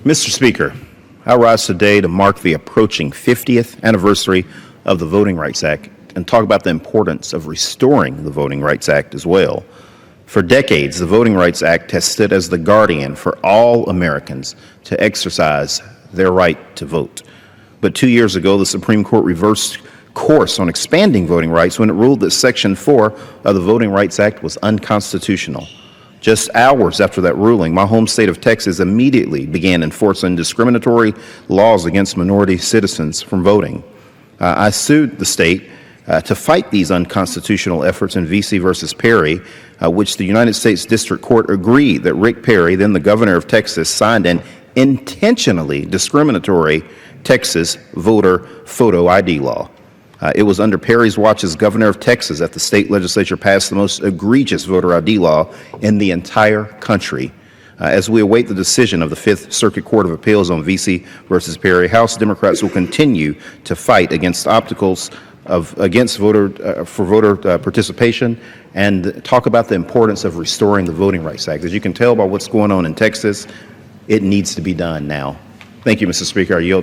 Mr. Speaker, I rise today to mark the approaching 50th anniversary of the Voting Rights Act and talk about the importance of restoring the Voting Rights Act as well. For decades, the Voting Rights Act has stood as the guardian for all Americans to exercise their right to vote. But 2 years ago, the Supreme Court reversed course on expanding voting rights when it ruled that Section 4 of the Voting Rights Act was unconstitutional. Just hours after that ruling, my home state of Texas immediately began enforcing discriminatory laws against minority citizens from voting. I sued the state to fight these unconstitutional efforts in Veasey versus Perry, which the United States District Court agreed that Rick Perry, then the governor of Texas, signed an intentionally discriminatory Texas voter photo ID law. It was under Perry's watch as governor of Texas that the state legislature passed the most egregious voter ID law in the entire country. As we await the decision of the Fifth Circuit Court of Appeals on Veasey versus Perry, House Democrats will continue to fight against obstacles for voter participation and talk about the importance of restoring the Voting Rights Act. As you can tell by what's going on in Texas, it needs to be done now. Thank you, Mr. Speaker. I yield.